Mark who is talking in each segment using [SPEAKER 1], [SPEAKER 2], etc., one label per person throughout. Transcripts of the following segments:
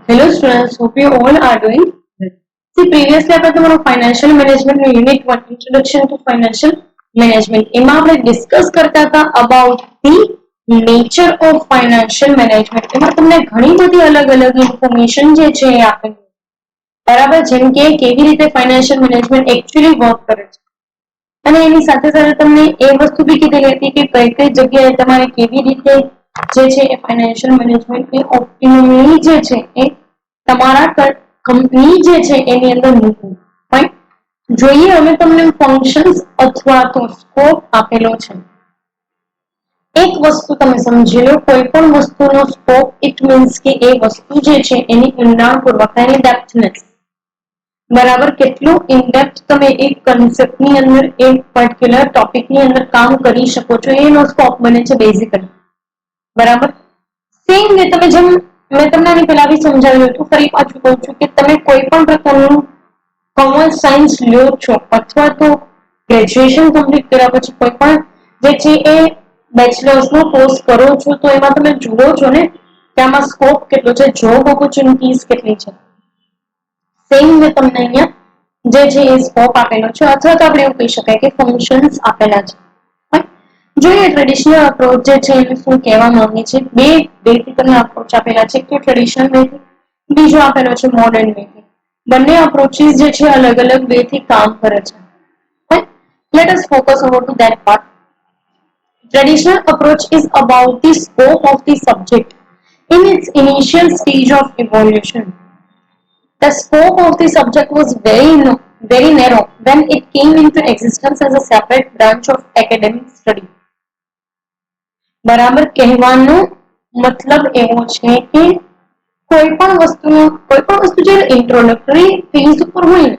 [SPEAKER 1] Hello students, hope you all are doing well. See, previously આપણે તમારો financial management નો unit 1 introduction to financial management એમાં આપણે discuss કરતા હતા about the nature of financial management. એમાં તમને ઘણી બધી અલગ અલગ ઇન્ફોર્મેશન જે છે એ આપેલી બરાબર, જેમ કે કેવી રીતે ફાઇનાન્શિયલ મેનેજમેન્ટ એકચ્યુઅલી વર્ક કરે છે અને એની સાથે સાથે તમને એ વસ્તુ બી કીધેલી હતી કે કઈ કઈ જગ્યાએ તમારે કેવી રીતે જે છે એ ફાઇનાન્શિયલ મેનેજમેન્ટ એ ઓપ્ટિમલી જે છે એ તમારા કંપની જે છે એની અંદર મૂકવું. રાઈટ, જોઈએ હવે તમને ફંક્શન્સ અથવા તો સ્કોપ આપેલો છે. એક વસ્તુ તમે સમજી લો, કોઈ પણ વસ્તુનો સ્કોપ ઇટ મીન્સ કે એ વસ્તુ જે છે એની ઊંડાણપૂર્વક એની ડેપ્થનેસ બરાબર કેટલું ઇનડેપ્થ તમે એક કન્સેપ્ટની અંદર એક પર્ટિક્યુલર ટોપિકની અંદર કામ કરી શકો છો એનો સ્કોપ બને છે બેઝિકલી. બરાબર, સેમ વે તમે જેમ મેં તમને આની પહેલા બી સમજાવ્યું હતું, ફરી પાછું કહું છું કે તમે કોઈ પણ પ્રકારનું કોમર્સ સાયન્સ લો છો અથવા તો ગ્રેજ્યુએશન કમ્પ્લીટ કર્યા પછી કોઈ પણ જે છે એ બેચલર્સ નો કોર્સ કરો છો તો એમાં તમે જુઓ છો ને કે આમાં સ્કોપ કેટલો છે, જોબ ઓપોર્ચ્યુનિટીઝ કેટલી છે. સેમ વે તમને અહીંયા જે છે એ સ્કોપ આપેલો છે અથવા તો આપણે એવું કહી શકાય કે ફંક્શન્સ આપેલા છે. જોઈએ ટ્રેડિશનલ અપ્રોચ જે છે એને શું કહેવા માંગે છે, બે બેથી તમને અપ્રોચ આપેલા છે, કે ટ્રેડિશનલ વે, બીજો આપેલો છે મોડર્ન વે. બંને અપ્રોચીસ જે છે અલગ અલગ વે થી કામ કરે છે. Let us focus over to that part. Traditional approach is about the scope of the subject in its initial stage of evolution. The scope of the subject was very narrow when it came into existence as a separate branch of academic study. બરાબર, કહેવાનો મતલબ એવો છે કે કોઈ પણ વસ્તુ જે ઇન્ટ્રોડક્ટરી ફેઝ ઉપર હોય ને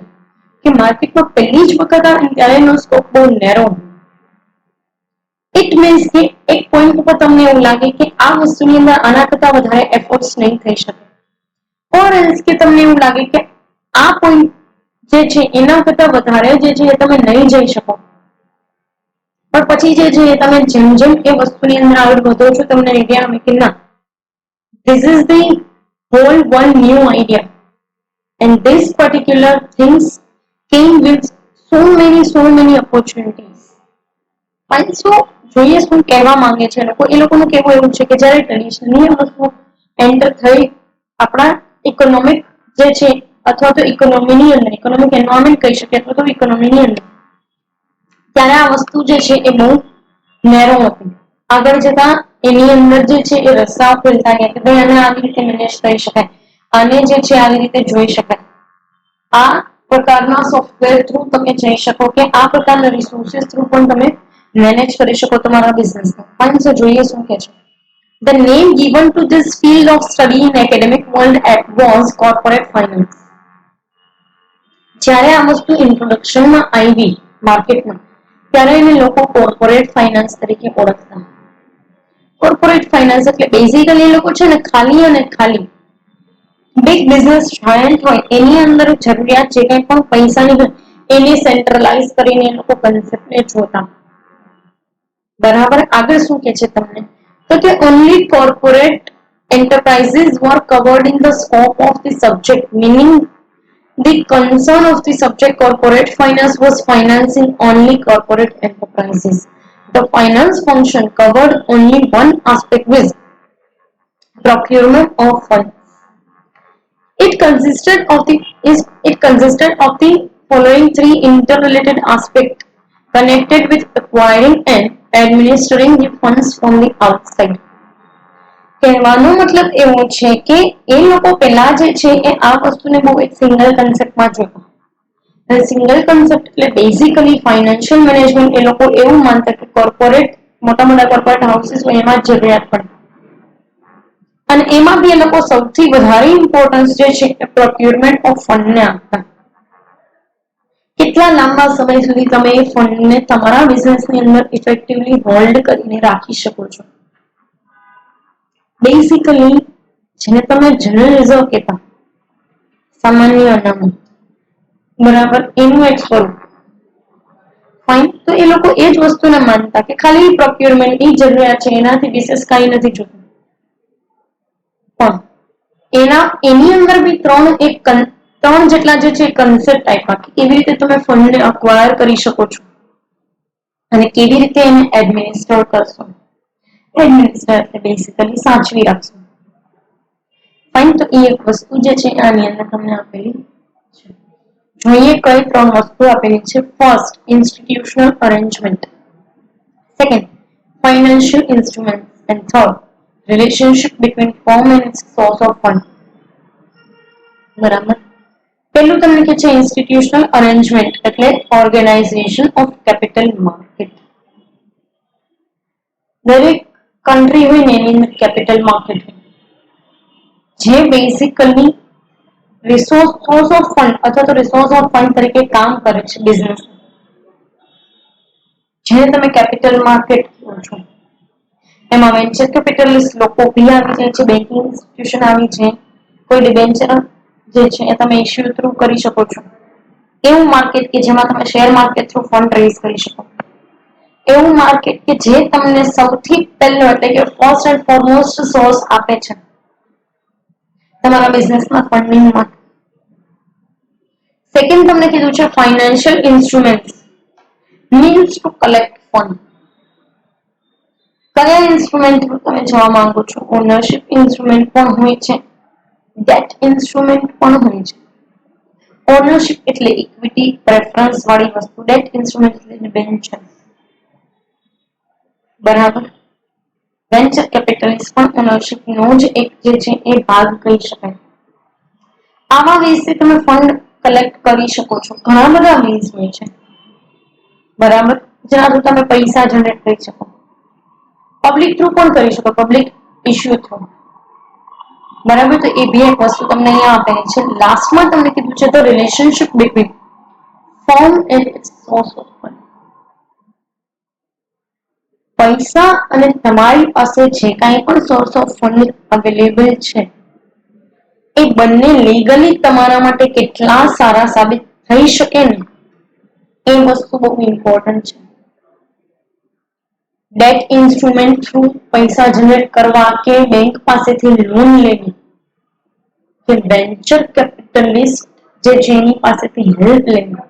[SPEAKER 1] કે માર્કેટમાં પહેલી જ વખત આવે ત્યારે એનો સ્કોપ બહુ નેરો. ઇટ મીન્સ કે એક પોઈન્ટ ઉપર તમને એવું લાગે કે આ વસ્તુની અંદર આના કરતા વધારે એફર્ટ્સ નહીં થઈ શકે, ઓર એલ્સ કે તમને એવું લાગે કે આ પોઈન્ટ જે છે એના કરતા વધારે જે છે તમે નહીં જઈ શકો. પણ પછી જે છે તમે જેમ જેમ એ વસ્તુની અંદર આગળ વધો છો તમને આઈડિયા આવે કે ના, this is the whole one new idea and this particular things came with so many opportunities. પાંચસો જોઈએ શું કહેવા માંગે છે એ લોકોનું કહેવું એવું છે કે જ્યારે ટ્રેડિશનલી વસ્તુ એન્ટર થઈ આપણા ઇકોનોમિક જે છે અથવા તો ઇકોનોમીની અંદર ઇકોનોમિક એન્વાયરમેન્ટ કહી શકીએ અથવા તો ઇકોનોમીની અંદર ત્યારે આ વસ્તુ જે છે એ બહુ નેરો હતી. આગળ જતા એની અંદર જે છે એ રસ્તા ખોલતા ગયા કે ભાઈ આને આવી રીતે મેનેજ કરી શકાય, આને જે છે આવી રીતે જોઈ શકાય, આ પ્રકારના સોફ્ટવેર થ્રુ તમે જઈ શકો કે આ પ્રકારના રિસોર્સિસ થ્રુ પણ તમે મેનેજ કરી શકો તમારા બિઝનેસને. પાંચસો જોઈએ શું કે છે. The name given to this field of study in academic world was corporate finance. જ્યારે આ વસ્તુ ઇન્ટ્રોડક્શનમાં આવી માર્કેટમાં ત્યારે એને લોકો કોર્પોરેટ ફાઇનાન્સ તરીકે ઓળખતા. કોર્પોરેટ ફાઇનાન્સ એટલે બેઝિકલી એ લોકો છે ને ખાલી અને ખાલી બિગ બિઝનેસ જાયન્ટ હોય એની અંદર જરૂરિયાત જે કંઈ પણ પૈસાની હોય એને સેન્ટ્રલાઇઝ કરીને એ લોકો કન્સેપ્ટને જોતા. બરાબર, આગળ શું કે છે તમને તો કે only corporate enterprises were covered in the scope of the subject, meaning the concern of the subject corporate finance was financing only corporate enterprises. The finance function covered only one aspect, with procurement of funds. It consisted of the following three interrelated aspects connected with acquiring and administering the funds from the outside. કહેવાનો મતલબ એવો છે કે એ લોકો પહેલા જે છે એ આ વસ્તુને બહુ એક સિંગલ કન્સેપ્ટમાં જોતા. અને સિંગલ કન્સેપ્ટ એટલે બેઝિકલી ફાઇનાન્શિયલ મેનેજમેન્ટ એ લોકો એવું માનતા કે કોર્પોરેટ મોટા કોર્પોરેટ હાઉસીસ હોય એમાં જ જરૂરિયાત પડે અને એમાં બી એ લોકો સૌથી વધારે ઇમ્પોર્ટન્સ જે છે એ પ્રોક્યુરમેન્ટ ઓફ ફંડને આપતા. કેટલા લાંબા સમય સુધી તમે એ ફંડને તમારા બિઝનેસની અંદર ઇફેક્ટિવલી હોલ્ડ કરીને રાખી શકો છો. બેઝિકલી જેને તમે જનરલ રિઝર્વ કહેતા, સામાન્ય અનામત, બરાબર, એનું એક સ્વરૂપ. ફાઇન, તો એ લોકો એ જ વસ્તુને માનતા કે ખાલી પ્રોક્યુરમેન્ટની જરૂરિયાત છે, એનાથી વિશેષ કાંઈ નથી જોતું. પણ એની અંદર બી ત્રણ જેટલા જે છે કન્સેપ્ટ આપ્યા કે કેવી રીતે તમે ફંડને અક્વાયર કરી શકો છો અને કેવી રીતે એને એડમિનિસ્ટર કરશો. એડમિનિસ્ટર એટલે બેસિકલી સાચવી રાખશો. ફાઇન, તો એ એક વસ્તુ જે છે આની અંદર તમને આપેલી છે. જોઈએ કઈ ત્રણ વસ્તુ આપેલી છે. First, institutional arrangement. Second, financial instrument. And third, relationship between firm and source of fund. બરાબર. પહેલું તમને કે છે ઇન્સ્ટિટ્યુશનલ અરેન્જમેન્ટ એટલે ઓર્ગેનાઇઝેશન ઓફ કેપિટલ માર્કેટ. દરેક કન્ટ્રી હોય ને એની અંદર કેપિટલ માર્કેટ હોય જે બેસિકલી સોર્સ ઓફ ફંડ અથવા તો રિસોર્સ ઓફ ફંડ તરીકે કામ કરે છે બિઝનેસ, જેને તમે કેપિટલ માર્કેટ કહો છો. એમાં વેન્ચર કેપિટલિસ્ટ લોકો બી આવી જાય છે, બેન્કિંગ ઇન્સ્ટિટ્યુશન આવી છે, કોઈ ડિબેન્ચર જે છે એ તમે ઇશ્યુ થ્રુ કરી શકો છો. એવું માર્કેટ કે જેમાં તમે share market through fund raise કરી શકો. એવું માર્કેટ કે જે તમને સૌથી પહેલો એટલે કે ફર્સ્ટ એન્ડ ફોરમોસ્ટ સોર્સ આપે છે તમારા બિઝનેસમાં ફંડિંગમાં. સેકન્ડ તમને કીધું છે financial instruments means to collect fund. કયા ઇન્સ્ટ્રુમેન્ટ તમે જોવા માંગો છો? ઓનરશિપ ઇન્સ્ટ્રુમેન્ટ પણ હોય છે, ડેટ ઇન્સ્ટ્રુમેન્ટ પણ હોય છે. ઓનરશિપ એટલે ઇક્વિટી પ્રેફરન્સ વાળી વસ્તુ, ડેટ ઇન્સ્ટ્રુમેન્ટ એટલે ડિબેન્ચર. બરાબર. વેન્ચર કેપિટલિસ્ટ પણ ઓનરશિપનો જ એક જે છે એ ભાગ કહી શકાય. આવા વીસથી તમે ફંડ કલેક્ટ કરી શકો છો. ઘણા બધા મીન્સ હોય છે. બરાબર. જેનાથી તમે પૈસા જનરેટ કરી શકો. પબ્લિક થ્રુ પણ કરી શકો, પબ્લિક ઇશ્યુ થ્રુ. બરાબર. તો એ બે એક વસ્તુ તમને અહીંયા આપેલી છે. લાસ્ટમાં તમને કીધું છે તો relationship between firm and its source of fund. પૈસા અને તમારી પાસે જે કાંઈ પણ સોર્સ ઓફ ફંડ અવેલેબલ છે એ બંને લીગલી તમારા માટે કેટલા સારા સાબિત થઈ શકે ને એ વસ્તુ બહુ ઇમ્પોર્ટન્ટ છે. ડેટ ઇન્સ્ટ્રુમેન્ટ થ્રુ પૈસા જનરેટ કરવા કે બેંક પાસેથી લોન લેવી કે વેન્ચર કેપિટલિસ્ટ જે છે એની પાસેથી હેલ્પ લેવી,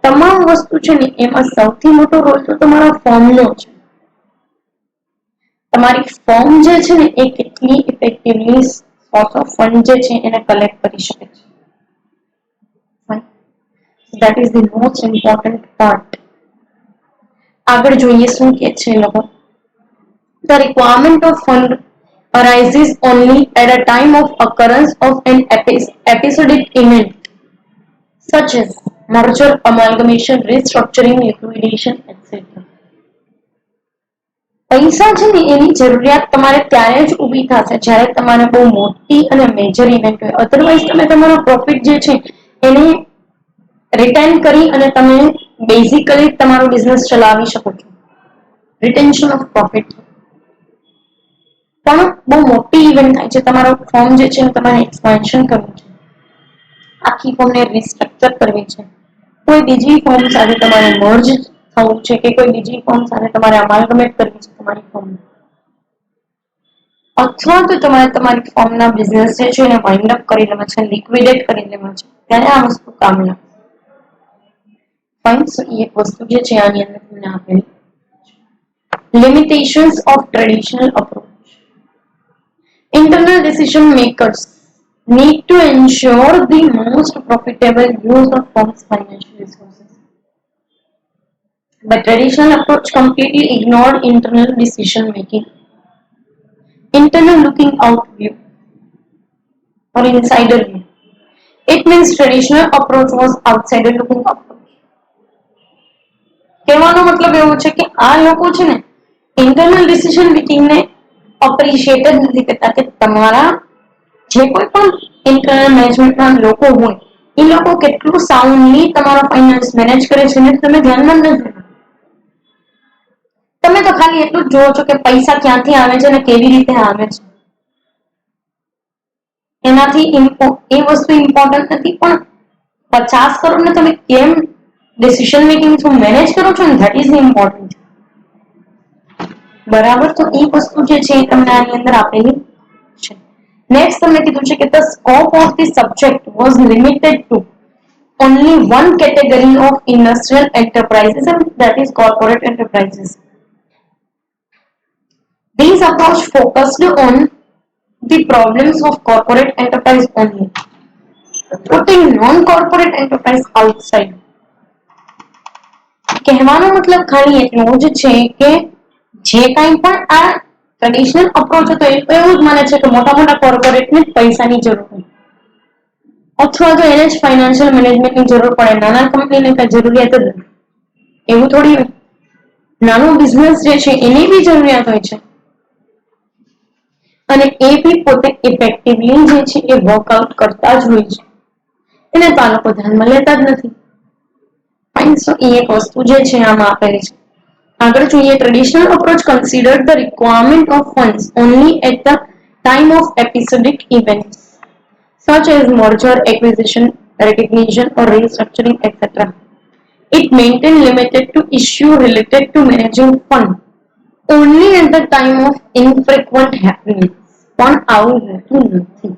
[SPEAKER 1] તમામ વસ્તુ છે ને એમાં સૌથી મોટો રોલ તો તમારા ફોર્મનો છે. તમારી ફોર્મ જે છે ને એ કેટલી ઇફેક્ટિવલી સોર્સ ઓફ ફંડ જે છે એને કલેક્ટ કરી શકે છે. That is the most important part. આગળ જોઈએ શું કે છે લોકો. The requirement of fund arises only at a time of occurrence of an episodic event such as merger, amalgamation, restructuring, liquidation, etc. પૈસા છે ને એની જરૂરિયાત તમારે ત્યારે જ ઊભી થશે જ્યારે તમારે બહુ મોટી અને મેજર ઇવેન્ટ હોય. અધરવાઇઝ તમે તમારો પ્રોફિટ જે છે એને રિટેન કરી અને તમે બેઝિકલી તમારો બિઝનેસ ચલાવી શકો છો. Retention of profit. પણ બહુ મોટી ઇવેન્ટ થાય છે, તમારો ફોર્મ જે છે તમારે એક્સપાન્શન કરવું છે, આખી ફોર્મને રિસ્ટ્રક્ચર કરવી છે, કોઈ બીજી ફોર્મ સાથે તમારે મર્જ થવું છે કે કોઈ બીજી ફોર્મ સાથે તમારે અમાલ્ગમેટ કરવી છે તમારી ફોર્મ, અથવા તો તમારે તમારી ફોર્મના બિઝનેસ જે છે એને વાઇન્ડ અપ કરી લેવા છે, લિક્વિડેટ કરી લેવા છે, ત્યારે આ વસ્તુ કામ લાગે. એક વસ્તુ જે છે આની અંદર તમને આપેલી limitations of traditional approach. Internal decision makers need to ensure the most profitable use of firm's financial resources. But traditional approach completely ignored internal decision making. Internal looking out view or insider view. It means traditional approach was outsider looking approach. કહેવાનો મતલબ એવો છે કે આ લોકો છે ને internal decision મેકિંગને appreciate જ નથી કરતા કે તમારા જે કોઈ પણ ઇન્ટરનલ મેનેજમેન્ટના લોકો હોય એ લોકો કેટલું સાઉન્ડલી તમારો ફાઇનાન્સ મેનેજ કરે છે ને તમે ધ્યાનમાં જ નથી. તમે તો ખાલી એટલું જ જોવો છો કે પૈસા ક્યાંથી આવે છે અને કેવી રીતે આવે છે. એનાથી એ વસ્તુ ઇમ્પોર્ટન્ટ નથી, પણ 50 કરોડને તમે કેમ ડિસિઝન મેકિંગ થ્રુ મેનેજ કરો છો ને ધેટ ઇઝ ઇમ્પોર્ટન્ટ. બરાબર. તો એ વસ્તુ જે છે એ તમને આની અંદર આપેલી છે. નેક્સ્ટ તમને કીધું છે કે the scope of the subject was limited to only one category of industrial enterprises, and that is corporate enterprises. This approach focused on the problems of corporate enterprise only, putting non-corporate enterprise outside. કહેવાનો મતલબ ખાલી એટલો જ છે કે જે કંઈ પણ આ ટ્રેડિશનલ અપ્રોચ હતો એ એવું જ માને છે કે મોટા મોટા કોર્પોરેટને પૈસાની જરૂર હોય અથવા તો એને જ ફાઇનાન્શિયલ મેનેજમેન્ટની જરૂર પડે, નાના કંપનીને કઈ જરૂરિયાત જ નથી. એવું થોડી હોય. નાનો બિઝનેસ જે છે એની બી જરૂરિયાત હોય છે અને એ બી પોતે ઇફેક્ટિવલી જે છે એ વર્કઆઉટ કરતા જ હોય છે. એને તો આ લોકો ધ્યાનમાં લેતા જ નથી. ફાઇન. સો એ એક વસ્તુ જે છે આમાં આપેલી છે. આગળ જોઈએ, traditional approach consider the requirement of funds only at the time of episodic events such as merger, acquisition, recognition or restructuring, etc. It maintained limited to issue related to managing fund only at the time of infrequent happenings. પણ આવું રહેતું નથી.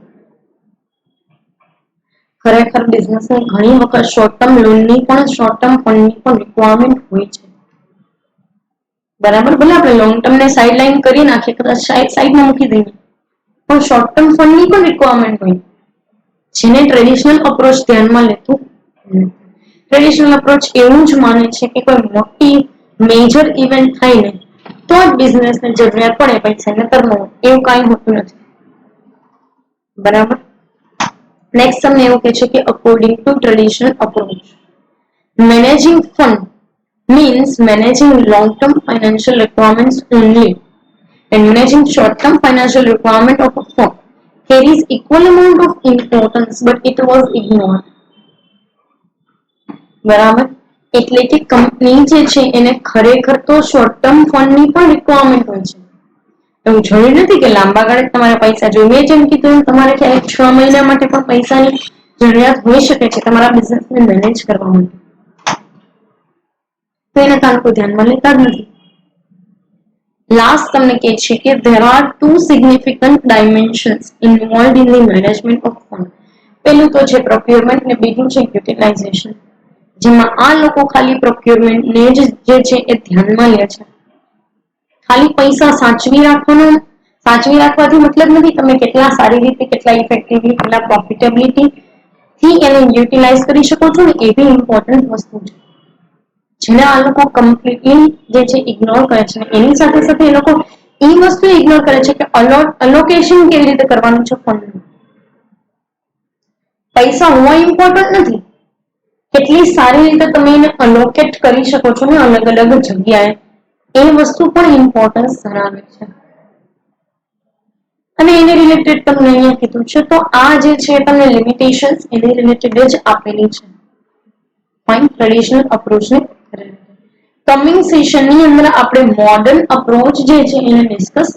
[SPEAKER 1] ખરેખર બિઝનેસને ઘણી વખત short term લોનની પણ short term ફંડની પણ રિક્વાયરમેન્ટ હોય છે. બરાબર, ભલે આપણે લોંગ ટર્મ ને સાઈડ લાઈન કરી નાખીએ, કદાચ સાઈડમાં મૂકી દઈએ, પણ શોર્ટ ટર્મ ફંડની પણ રિક્વાયરમેન્ટ હોય જેને ટ્રેડિશનલ અપ્રોચ ધ્યાનમાં લેતું નથી. ટ્રેડિશનલ અપ્રોચ એવું જ માને છે કે કોઈ મોટી મેજર ઇવેન્ટ થાય ને તો જ બિઝનેસને જરૂરિયાત પડે પૈસા, નતર ન હોય. એવું કાંઈ હોતું નથી. બરાબર. નેક્સ્ટ તમને એવું કહે છે કે according to traditional approach managing fund means managing long-term financial requirements only, and managing short-term financial requirement of a firm carries equal amount of importance, but it was ignored. બરાબર. એટલે કે કંપની જે છે એને ખરેખર તો શોર્ટ ટર્મ ફંડની પણ requirement હોય છે. એવું જરૂરી નથી કે લાંબા ગાળે તમારા પૈસા જોઈએ. મેં જેમ કીધું તમારે ક્યારેક 6 મહિના માટે પણ પૈસાની જરૂરિયાત હોઈ શકે છે તમારા બિઝનેસને મેનેજ કરવા માટે. તો એને તાલુકો ધ્યાનમાં લેતા જ નથી. લાસ્ટ તમને કહે છે કે there are two significant dimensions involved in the management of fund. પહેલું તો છે પ્રોક્યોરમેન્ટ ને બીજું છે યુટિલાઇઝેશન, જેમાં આ લોકો ખાલી પ્રોક્યોરમેન્ટ ને જ જે છે એ ધ્યાનમાં લે છે. ખાલી પૈસા સાચવી રાખવાથી મતલબ નથી તમે કેટલા સારી રીતે, કેટલા ઇફેક્ટિવલી, કેટલા પ્રોફિટેબિલિટી થી એને યુટિલાઇઝ કરી શકો છો ને, એ બી ઇમ્પોર્ટન્ટ વસ્તુ છે જેને આ લોકો કમ્પ્લીટલી જે છે ઇગ્નોર કરે છે. એની સાથે સાથે એ લોકો એ વસ્તુ ઇગ્નોર કરે છે કે અલોકેશન કેવી રીતે કરવાનું છે ફંડનું. પૈસા હોવા ઇમ્પોર્ટન્ટ નથી, કેટલી સારી રીતે તમે એને અલોકેટ કરી શકો છો ને અલગ અલગ જગ્યાએ, એ વસ્તુ પણ ઇમ્પોર્ટન્સ ધરાવે છે. અને એને રિલેટેડ તમને અહીંયા કીધું છે. તો આ જે છે તમને લિમિટેશન્સ એને રિલેટેડ જ આપેલી છે. ફાઇન. ટ્રેડિશનલ અપ્રોચને કમિંગ સેશનની અંદર આપણે મોડર્ન અપ્રોચ જે છે એને ડિસ્કસ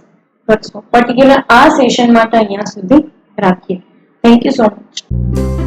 [SPEAKER 1] કરશું. પર્ટિક્યુલર આ સેશન માટે અહીંયા સુધી રાખીએ. Thank you so much.